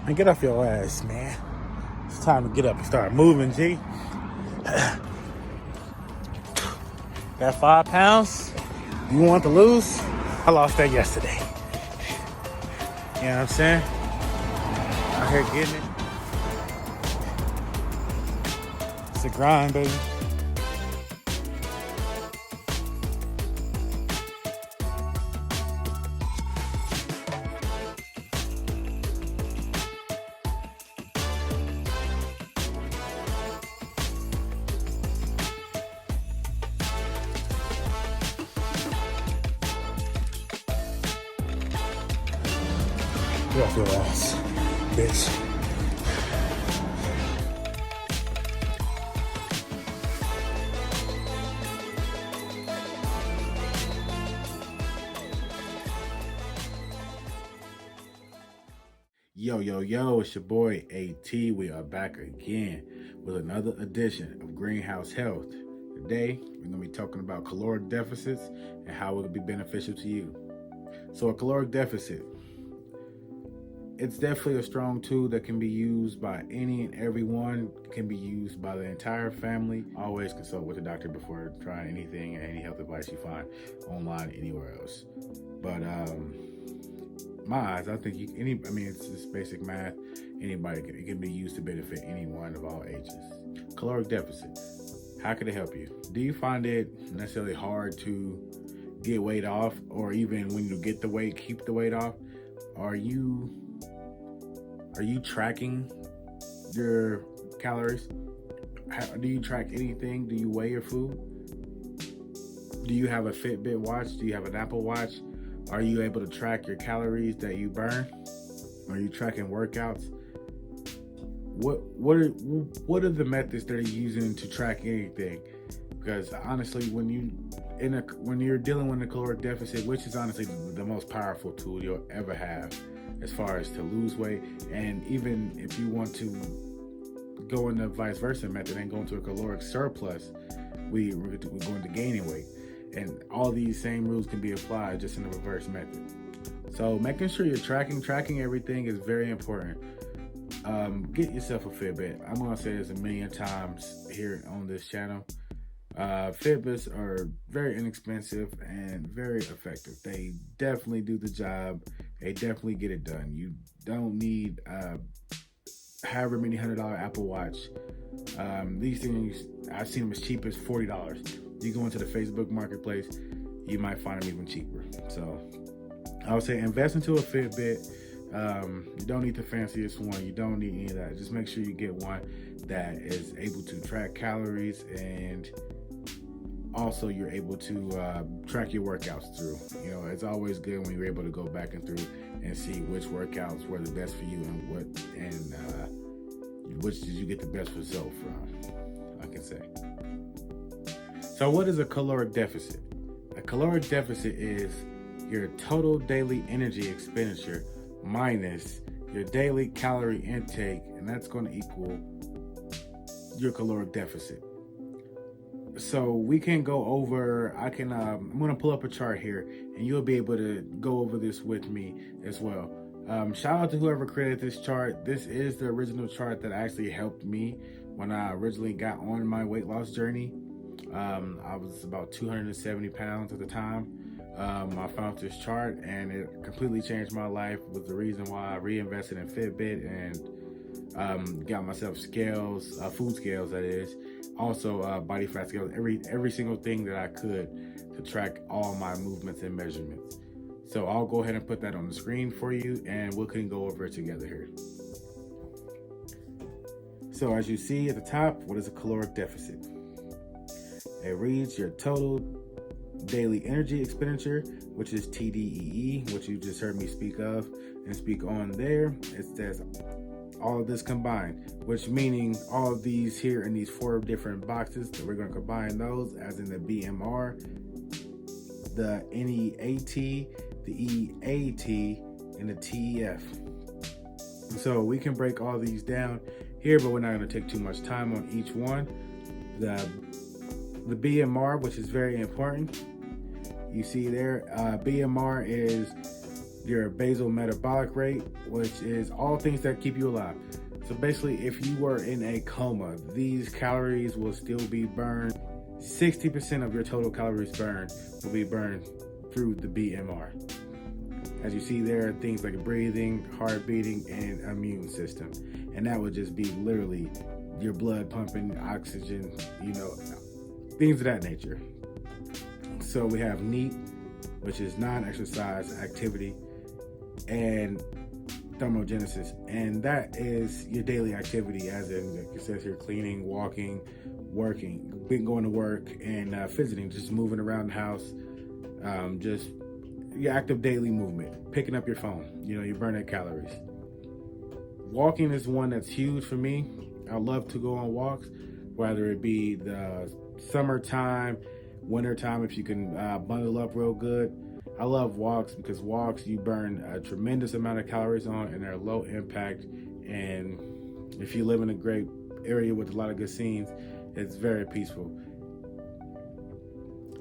Man, get off your ass, man. It's time to get up and start moving, G. That 5 pounds you want to lose? I lost that yesterday. You know what I'm saying? Out here getting it. It's a grind, baby. Get off your ass, bitch. Yo, it's your boy AT. We are back again with another edition of Greenhouse Health. Today, we're going to be talking about caloric deficits and how it will be beneficial to you. So a caloric deficit, it's definitely a strong tool that can be used by any and everyone. It can be used by the entire family. Always consult with a doctor before trying anything and any health advice you find online anywhere else. But my eyes, I think it's basic math. It can be used to benefit anyone of all ages. Caloric deficit, how can it help you? Do you find it necessarily hard to get weight off, or even when you get the weight, keep the weight off? Are you tracking your calories? Do you track anything? Do you weigh your food? Do you have a Fitbit watch? Do you have an Apple Watch? Are you able to track your calories that you burn? Are you tracking workouts? What are the methods that you're using to track anything? Because honestly, when you're dealing with a caloric deficit, which is honestly the most powerful tool you'll ever have, as far as to lose weight, and even if you want to go in the vice versa method and go into a caloric surplus, we're going to gaining weight. And all these same rules can be applied just in the reverse method. So making sure you're tracking everything is very important. Get yourself a Fitbit. I'm going to say this a million times here on this channel. Fitbits are very inexpensive and very effective. They definitely do the job. They definitely get it done. You don't need however many $100 Apple Watch. These things, I've seen them as cheap as $40. You go into the Facebook marketplace, you might find them even cheaper. So I would say invest into a Fitbit. You don't need the fanciest one. You don't need any of that. Just make sure you get one that is able to track calories, and also you're able to track your workouts through. You know, it's always good when you're able to go back and through and see which workouts were the best for you and which did you get the best result from, I can say. So what is a caloric deficit? A caloric deficit is your total daily energy expenditure minus your daily calorie intake, and that's going to equal your caloric deficit. So we can go over, I'm going to pull up a chart here, and you'll be able to go over this with me as well. Shout out to whoever created this chart. This is the original chart that actually helped me when I originally got on my weight loss journey. I was about 270 pounds at the time. I found this chart and it completely changed my life. Was the reason why I reinvested in Fitbit and got myself scales, food scales that is, also body fat scales, every single thing that I could to track all my movements and measurements. So I'll go ahead and put that on the screen for you, and we can go over it together here. So as you see at the top, what is a caloric deficit? It reads your total daily energy expenditure, which is TDEE, which you just heard me speak of and speak on there. It says all of this combined, which meaning all of these here in these 4 different boxes, that we're going to combine those as in the BMR, the NEAT, the EAT, and the TEF. So we can break all these down here, but we're not going to take too much time on each one. The BMR, which is very important. You see there, BMR is your basal metabolic rate, which is all things that keep you alive. So basically, if you were in a coma, these calories will still be burned. 60% of your total calories burned will be burned through the BMR. As you see, there are things like breathing, heart beating, and immune system. And that would just be literally your blood pumping, oxygen, things of that nature. So we have NEAT, which is non-exercise activity, and thermogenesis. And that is your daily activity, as in, like it says here, cleaning, walking, working, going to work, and visiting, just moving around the house, just your active daily movement, picking up your phone, you're burning calories. Walking is one that's huge for me. I love to go on walks, whether it be the summertime, wintertime, if you can bundle up real good. I love walks because walks you burn a tremendous amount of calories on, and they're low impact. And if you live in a great area with a lot of good scenes, it's very peaceful.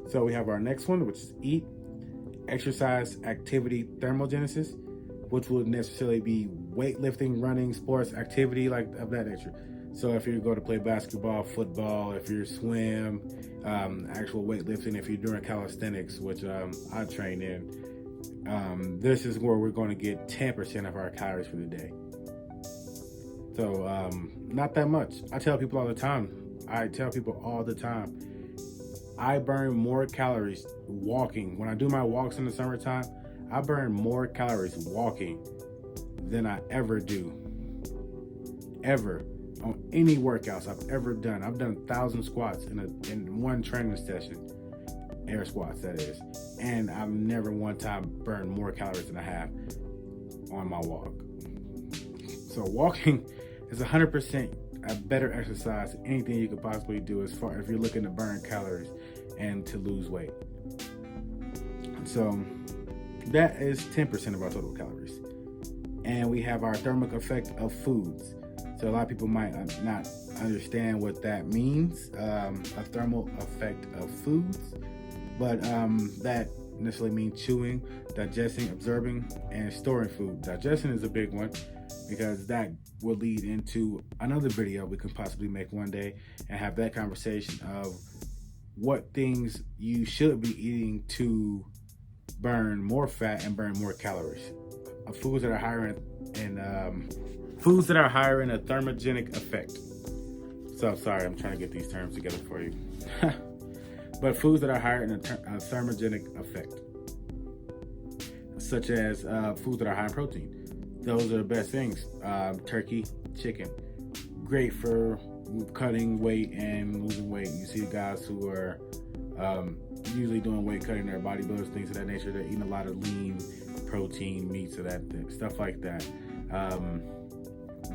So we have our next one, which is EAT, exercise activity thermogenesis, which would necessarily be weightlifting, running, sports activity like of that nature. So if you go to play basketball, football, if you swim, actual weightlifting, if you're doing calisthenics, which I train in, this is where we're going to get 10% of our calories for the day. So not that much. I tell people all the time, I burn more calories walking. When I do my walks in the summertime, I burn more calories walking than I ever do. Ever. On any workouts I've ever done. I've done 1,000 squats in one training session. Air squats, that is. And I've never one time burned more calories than I have on my walk. So walking is 100% a better exercise than anything you could possibly do as far if you're looking to burn calories and to lose weight. So that is 10% of our total calories. And we have our thermic effect of foods. So a lot of people might not understand what that means, a thermal effect of foods, but that necessarily means chewing, digesting, absorbing, and storing food. Digestion is a big one because that will lead into another video we can possibly make one day and have that conversation of what things you should be eating to burn more fat and burn more calories. Foods that are higher in a thermogenic effect. So sorry, I'm trying to get these terms together for you. But foods that are higher in a thermogenic effect, such as foods that are high in protein. Those are the best things. Turkey, chicken, great for cutting weight and losing weight. You see guys who are usually doing weight cutting, they're bodybuilders, things of that nature. They're eating a lot of lean protein meats or that stuff like that.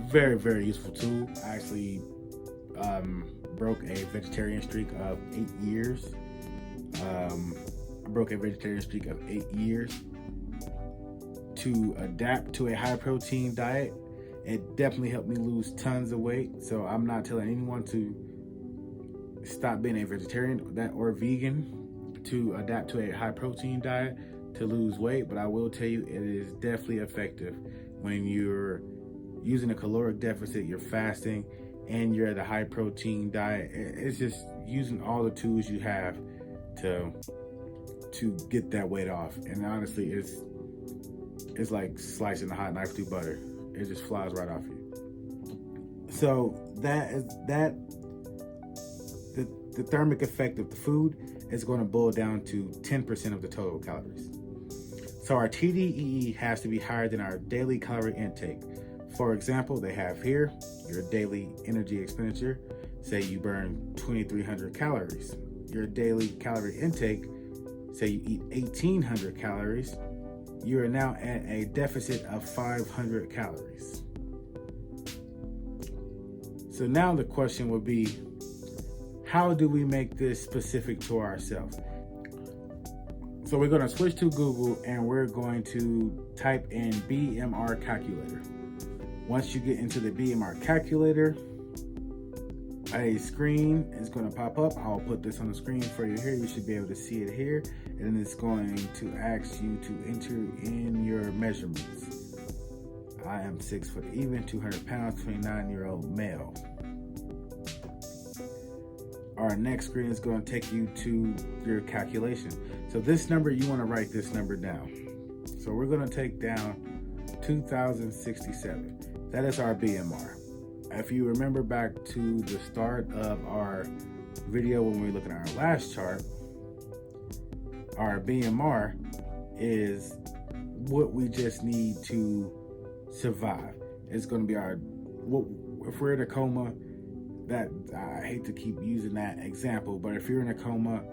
Very, very useful tool. I actually broke a vegetarian streak of 8 years. To adapt to a high protein diet. It definitely helped me lose tons of weight. So I'm not telling anyone to stop being a vegetarian or vegan to adapt to a high protein diet to lose weight, but I will tell you it is definitely effective when you're using a caloric deficit, you're fasting, and you're at a high protein diet. It's just using all the tools you have to get that weight off. And honestly, it's like slicing a hot knife through butter. It just flies right off you. So the thermic effect of the food is going to boil down to 10% of the total calories. So our TDEE has to be higher than our daily calorie intake. For example, they have here your daily energy expenditure. Say you burn 2,300 calories. Your daily calorie intake, say you eat 1,800 calories, you are now at a deficit of 500 calories. So now the question would be, how do we make this specific to ourselves? So we're going to switch to Google and we're going to type in BMR calculator. Once you get into the BMR calculator, a screen is going to pop up. I'll put this on the screen for you here. You should be able to see it here. And it's going to ask you to enter in your measurements. I am 6 foot even, 200 pounds, 29-year-old male. Our next screen is going to take you to your calculation. So this number, you want to write this number down. So we're going to take down 2067. That is our BMR. If you remember back to the start of our video when we were looking at our last chart, our BMR is what we just need to survive. It's going to be our, if we're in a coma, that I hate to keep using that example, but if you're in a coma,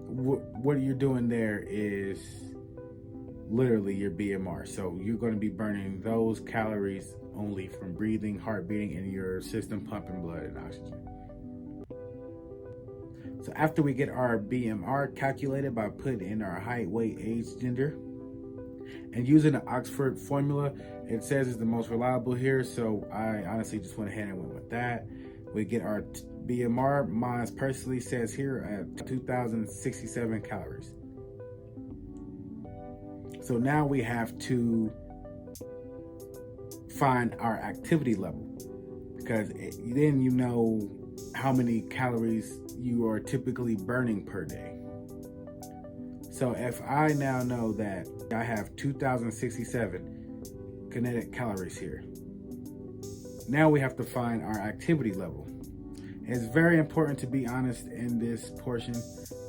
what you're doing there is literally your BMR. So you're going to be burning those calories only from breathing, heart beating, and your system pumping blood and oxygen. So after we get our BMR calculated by putting in our height, weight, age, gender, and using the Oxford formula, it says it's the most reliable here, so I honestly just went ahead and went with that. We get our BMR. Mine personally says here at 2,067 calories. So now we have to find our activity level, because then you know how many calories you are typically burning per day. So if I now know that I have 2,067 kinetic calories here, now we have to find our activity level. It's very important to be honest in this portion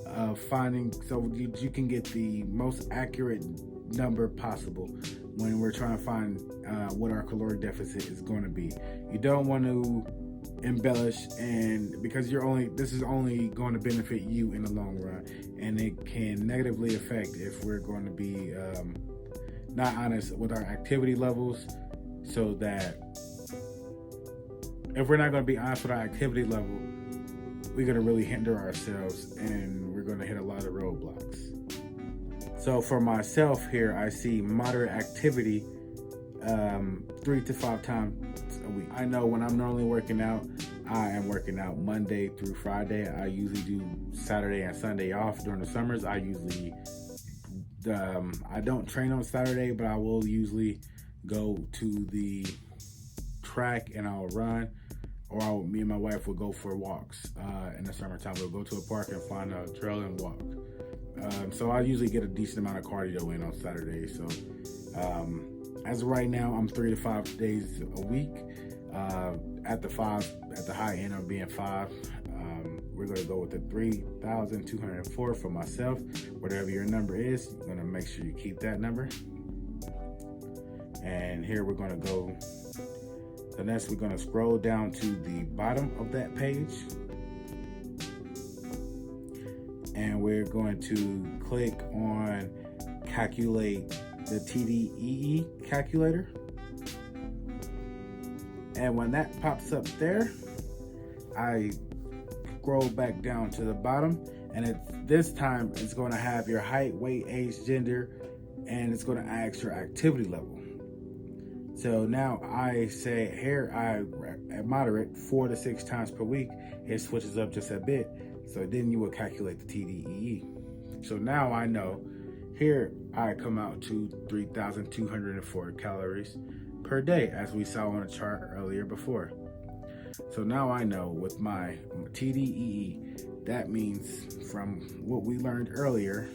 of finding, so you can get the most accurate number possible when we're trying to find what our caloric deficit is going to be. You don't want to embellish, and because this is only going to benefit you in the long run, and it can negatively affect if we're going to be not honest with our activity levels. So that if we're not going to be honest with our activity level, we're going to really hinder ourselves and we're going to hit a lot of roadblocks. So for myself here, I see moderate activity 3 to 5 times a week. I know when I'm normally working out, I am working out Monday through Friday. I usually do Saturday and Sunday off during the summers. I don't train on Saturday, but I will usually go to the track and I'll run, or me and my wife will go for walks in the summertime. We'll go to a park and find a trail and walk. So I usually get a decent amount of cardio in on Saturday. So as of right now, I'm 3 to 5 days a week. At the high end of being 5, we're going to go with the 3,204 for myself. Whatever your number is, you're going to make sure you keep that number. And here we're going to go. The next, we're going to scroll down to the bottom of that page. And we're going to click on calculate the TDEE calculator. And when that pops up there, I scroll back down to the bottom, and this time it's going to have your height, weight, age, gender, and it's going to ask your activity level. So now I say here I moderate 4 to 6 times per week. It switches up just a bit. So then you will calculate the TDEE. So now I know here I come out to 3,204 calories per day, as we saw on the chart earlier before. So now I know with my TDEE, that means from what we learned earlier,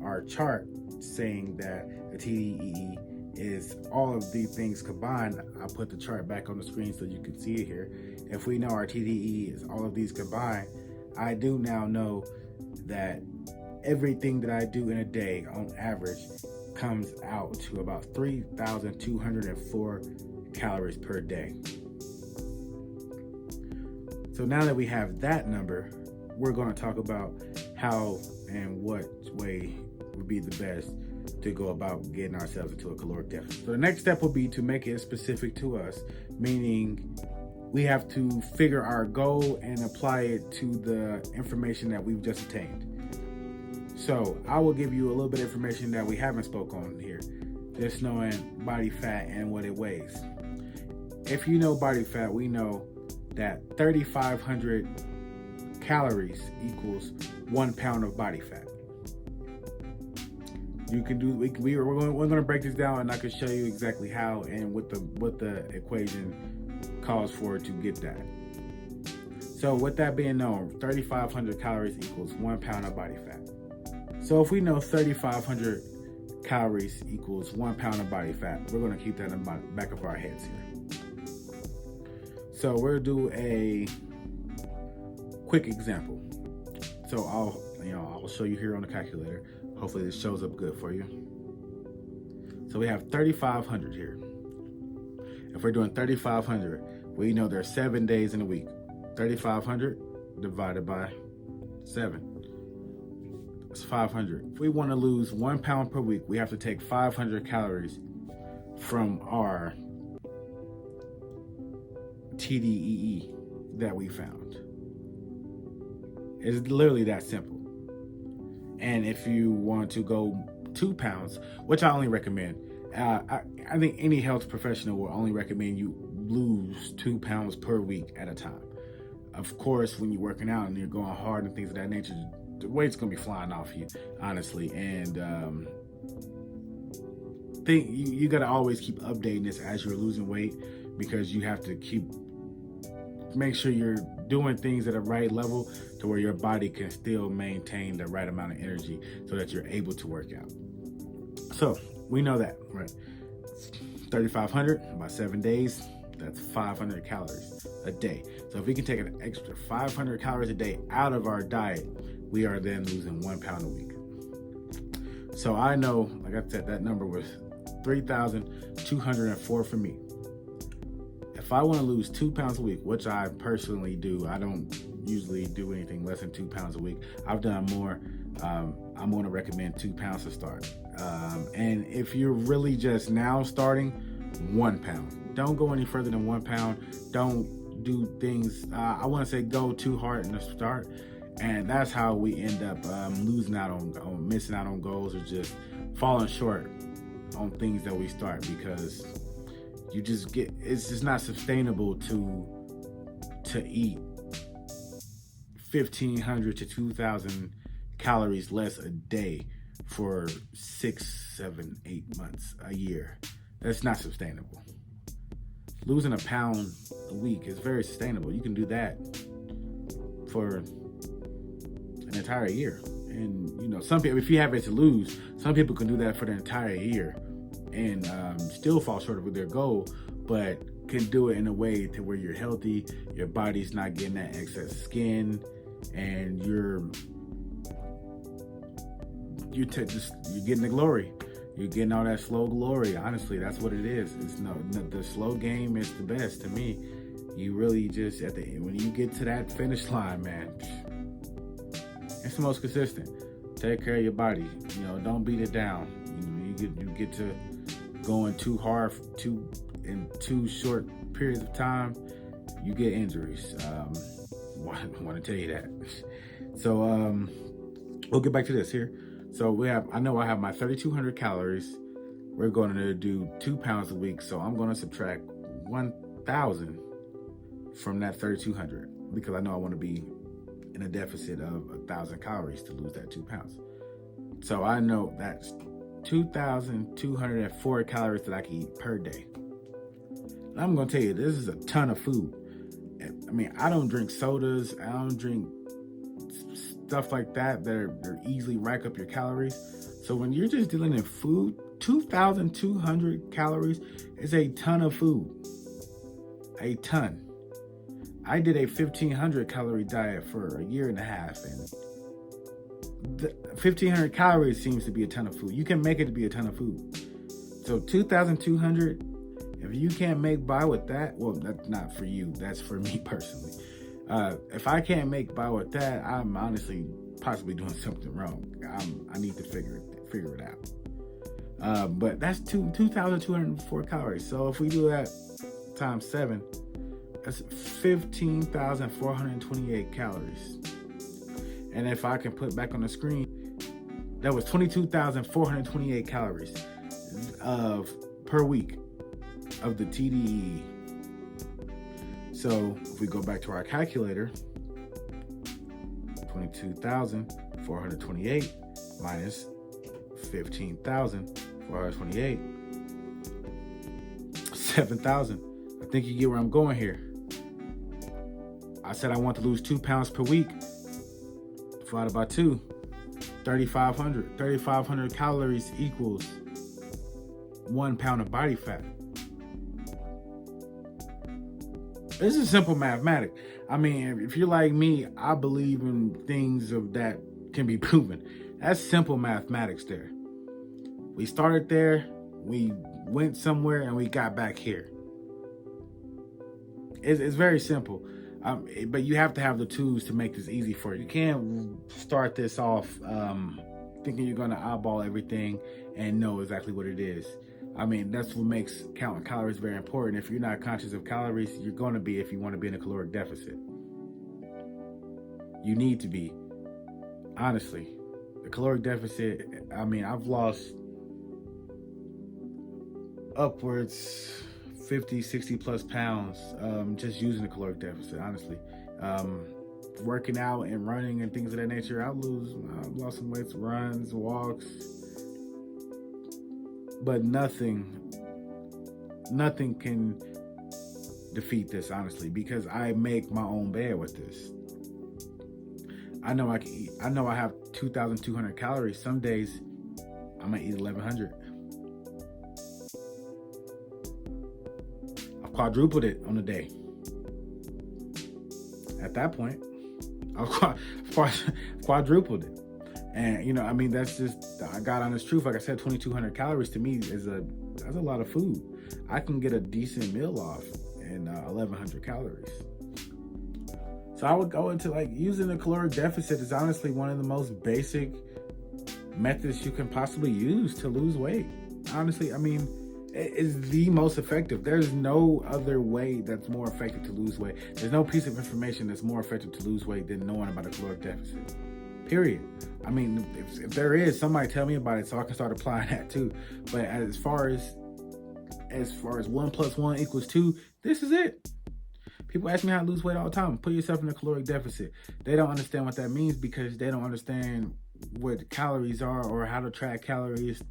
our chart saying that the TDEE is all of these things combined. I'll put the chart back on the screen so you can see it here. If we know our TDEE is all of these combined, I do now know that everything that I do in a day on average comes out to about 3,204 calories per day. So now that we have that number, we're going to talk about how and what way would be the best to go about getting ourselves into a caloric deficit. So the next step will be to make it specific to us, meaning we have to figure our goal and apply it to the information that we've just attained. So I will give you a little bit of information that we haven't spoke on here, just knowing body fat and what it weighs. If you know body fat, we know that 3,500 calories equals 1 pound of body fat. You can do. We're going to break this down, and I can show you exactly how and what the equation calls for to get that. So with that being known, 3,500 calories equals 1 pound of body fat. So if we know 3,500 calories equals 1 pound of body fat, we're going to keep that in the back of our heads here. So we'll do a quick example. So I'll show you here on the calculator. Hopefully this shows up good for you. So we have 3,500 here. If we're doing 3,500, we know there's 7 days in a week. 3,500 divided by 7. That's 500. If we want to lose 1 pound per week, we have to take 500 calories from our TDEE that we found. It's literally that simple. And if you want to go 2 pounds, which I only recommend, I think any health professional will only recommend you lose 2 pounds per week at a time. Of course, when you're working out and you're going hard and things of that nature, the weight's gonna be flying off you, honestly. And you gotta always keep updating this as you're losing weight, because you have to make sure you're doing things at a right level to where your body can still maintain the right amount of energy so that you're able to work out. So we know that, right? 3,500 about 7 days, that's 500 calories a day. So if we can take an extra 500 calories a day out of our diet, we are then losing 1 pound a week. So I know, like I said, that number was 3,204 for me. If I want to lose 2 pounds a week, which I personally do, I don't usually do anything less than 2 pounds a week. I've done more. I'm going to recommend 2 pounds to start. And if you're really just now starting, 1 pound. Don't go any further than 1 pound. Don't do things, I want to say go too hard in the start. And that's how we end up losing out on missing out on goals, or just falling short on things that we start, because it's just not sustainable to eat 1,500 to 2,000 calories less a day for 6, 7, 8 months, a year. That's not sustainable. Losing a pound a week is very sustainable. You can do that for an entire year. And some people, if you have it to lose, some people can do that for the entire year and still fall short of their goal, but can do it in a way to where you're healthy, your body's not getting that excess skin, and you're getting the glory. You're getting all that slow glory. Honestly, that's what it is. The slow game is the best to me. You really just when you get to that finish line, man, it's the most consistent. Take care of your body. Don't beat it down. You get to going too hard in too short periods of time, you get injuries. I want to tell you that. So we'll get back to this here. So I know I have my 3,200 calories. We're going to do 2 pounds a week. So I'm going to subtract 1,000 from that 3,200, because I know I want to be in a deficit of 1,000 calories to lose that 2 pounds. So I know that's 2,204 calories that I can eat per day. And I'm going to tell you, this is a ton of food. I mean, I don't drink sodas. I don't drink stuff like that that easily rack up your calories. So when you're just dealing in food, 2,200 calories is a ton of food. A ton. I did a 1,500 calorie diet for a year and a half, and 1,500 calories seems to be a ton of food. You can make it to be a ton of food. So 2,200, if you can't make by with that, well, that's not for you. That's for me personally. If I can't make by with that, I'm honestly possibly doing something wrong. I need to figure it out. But that's 2,204 calories. So if we do that times 7, that's 15,428 calories. And if I can put back on the screen, that was 22,428 calories per week of the TDEE. So if we go back to our calculator, 22,428 minus 15,428, 7,000. I think you get where I'm going here. I said I want to lose 2 pounds per week. Divided by 2, 3,500. 3,500 calories equals 1 pound of body fat. This is simple mathematics. I mean, if you're like me, I believe in things of that can be proven. That's simple mathematics there. We started there, we went somewhere, and we got back here. It's very simple. But you have to have the tools to make this easy for you. You can't start this off thinking you're going to eyeball everything and know exactly what it is. I mean, that's what makes counting calories very important. If you're not conscious of calories, you're going to be if you want to be in a caloric deficit. You need to be. Honestly, the caloric deficit, I mean, I've lost upwards 50, 60 plus pounds just using the caloric deficit, honestly. Working out and running and things of that nature, I've lost some weight, runs, walks, but nothing can defeat this, honestly, because I make my own bed with this. I know I can eat. I know I have 2,200 calories. Some days I might eat 1,100. I've quadrupled it on a day. At that point, I've quadrupled it. And, you know, I mean, that's just, I got honest truth. Like I said, 2,200 calories to me that's a lot of food. I can get a decent meal off in 1,100 calories. So I would go into like using the caloric deficit is honestly one of the most basic methods you can possibly use to lose weight. Honestly, I mean, it is the most effective. There's no other way that's more effective to lose weight. There's no piece of information that's more effective to lose weight than knowing about a caloric deficit. Period. I mean, if there is, somebody tell me about it so I can start applying that too. But as far as 1 + 1 = 2, this is it. People ask me how to lose weight all the time. Put yourself in a caloric deficit. They don't understand what that means because they don't understand what calories are or how to track calories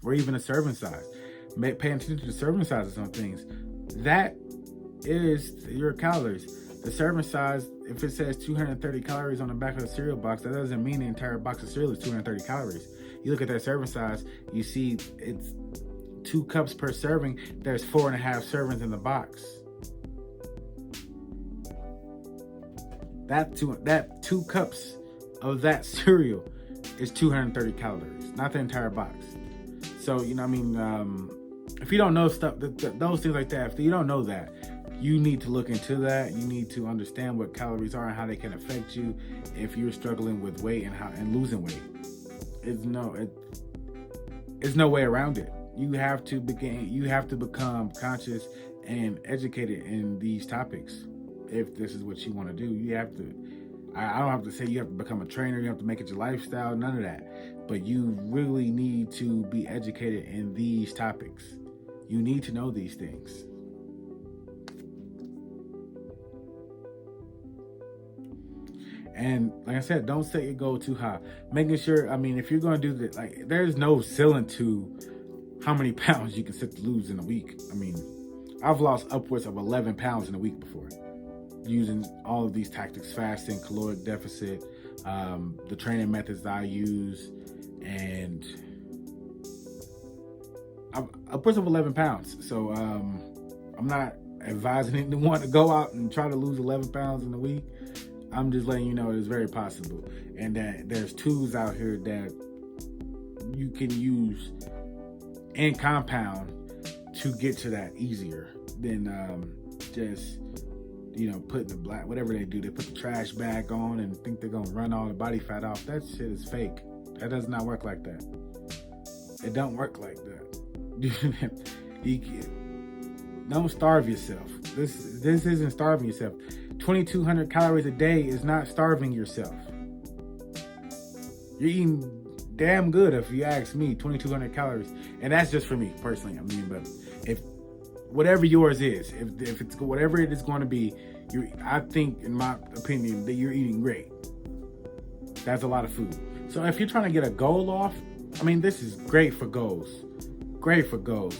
or even a serving size. Pay attention to the serving sizes on things. That is your calories. The serving size, if it says 230 calories on the back of the cereal box, that doesn't mean the entire box of cereal is 230 calories. You look at that serving size, you see it's 2 cups per serving. There's 4.5 servings in the box. That 2 cups of that cereal is 230 calories, not the entire box. So, you know, I mean, if you don't know stuff, those things like that, if you don't know that, you need to look into that. You need to understand what calories are and how they can affect you if you're struggling with weight and losing weight. It's no way around it. You have to become conscious and educated in these topics. If this is what you want to do, you have to. I don't have to say you have to become a trainer. You have to make it your lifestyle. None of that. But you really need to be educated in these topics. You need to know these things. And like I said, don't set your goal too high. Making sure, I mean, if you're going to do this, like, there's no ceiling to how many pounds you can sit to lose in a week. I mean, I've lost upwards of 11 pounds in a week before using all of these tactics: fasting, caloric deficit, the training methods that I use, and upwards of 11 pounds. So I'm not advising anyone to go out and try to lose 11 pounds in a week. I'm just letting you know it's very possible, and that there's tools out here that you can use and compound to get to that easier than just, you know, putting the black, whatever they do, they put the trash bag on and think they're gonna run all the body fat off. That shit is fake. That does not work like that. It don't work like that. Don't starve yourself. This isn't starving yourself. 2,200 calories a day is not starving yourself. You're eating damn good if you ask me. 2,200 calories, and that's just for me personally. I mean, but if whatever yours is. If it's whatever it is going to be, I think, in my opinion, that you're eating great. That's a lot of food. So if you're trying to get a goal off, I mean, this is great for goals. Great for goals.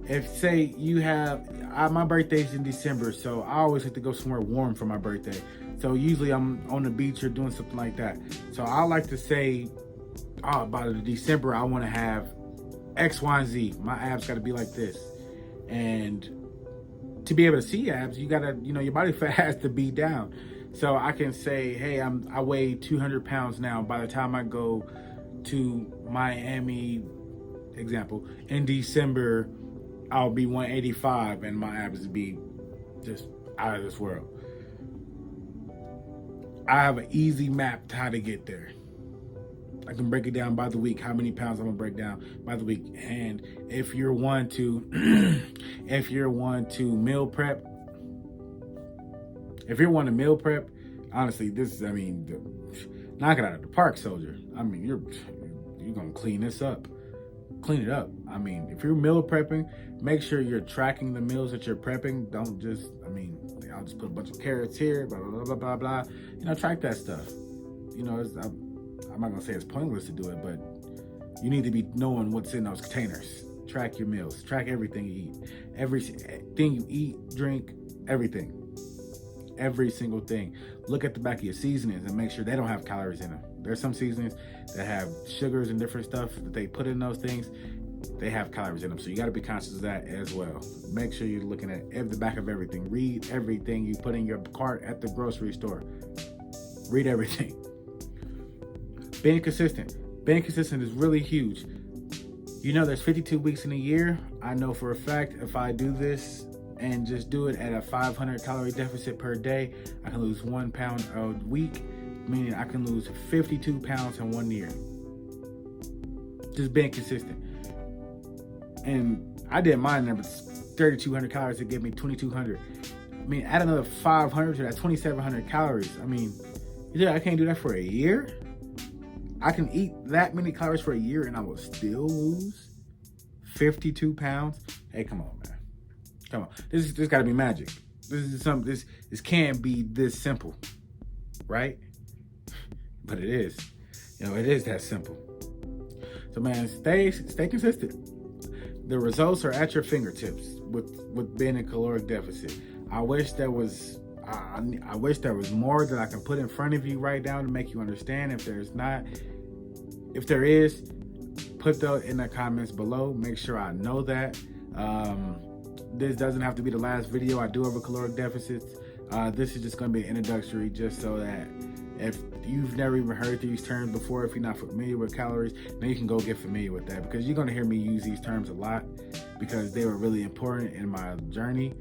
If, say, you have, my birthday's in December, so I always have to go somewhere warm for my birthday. So usually I'm on the beach or doing something like that. So I like to say, by the December, I want to have X, Y, and Z. My abs got to be like this. And to be able to see abs, you got to, your body fat has to be down. So I can say, hey, I weigh 200 pounds now. By the time I go to Miami, example, in December, I'll be 185 and my abs will be just out of this world. I have an easy map to how to get there. I can break it down by the week, how many pounds I'm gonna break down by the week. And if you're one to meal prep, honestly, knock it out of the park, soldier. I mean, you're gonna clean this up. Clean it up. I mean, if you're meal prepping, make sure you're tracking the meals that you're prepping. Don't just, I'll just put a bunch of carrots here, blah, blah, blah, blah, blah. Track that stuff. I'm not gonna say it's pointless to do it, but you need to be knowing what's in those containers. Track your meals. Track everything you eat. Everything you eat, drink, everything. Every single thing. Look at the back of your seasonings and make sure they don't have calories in them. There's some seasonings that have sugars and different stuff that they put in those things. They have calories in them. So you got to be conscious of that as well. Make sure you're looking at the back of everything. Read everything you put in your cart at the grocery store. Read everything. Being consistent. Being consistent is really huge. There's 52 weeks in a year. I know for a fact if I do this and just do it at a 500 calorie deficit per day, I can lose 1 pound a week, meaning I can lose 52 pounds in 1 year. Just being consistent. And I did mine there, but 3,200 calories to give me 2,200. Add another 500 to that, 2,700 calories. I can't do that for a year? I can eat that many calories for a year and I will still lose 52 pounds? Hey, come on, man. Come on. This gotta be magic. This can't be this simple, right? But it is. It is that simple. So man, stay consistent. The results are at your fingertips with being in caloric deficit. I wish there was more that I can put in front of you right now to make you understand. If there is, put that in the comments below. Make sure I know that. This doesn't have to be the last video I do over caloric deficits. This is just going to be an introductory, just so that if you've never even heard these terms before, if you're not familiar with calories, then you can go get familiar with that, because you're going to hear me use these terms a lot because they were really important in my journey.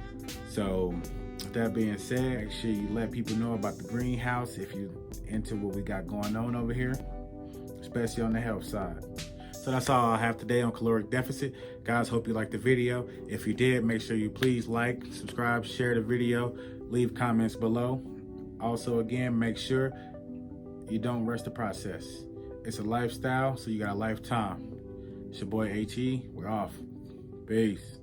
So with that being said, make sure you let people know about the greenhouse if you're into what we got going on over here, especially on the health side. So that's all I have today on caloric deficit. Guys, hope you liked the video. If you did, make sure you please like, subscribe, share the video, leave comments below. Also, again, make sure you don't rush the process. It's a lifestyle, so you got a lifetime. It's your boy HE. We're off. Peace.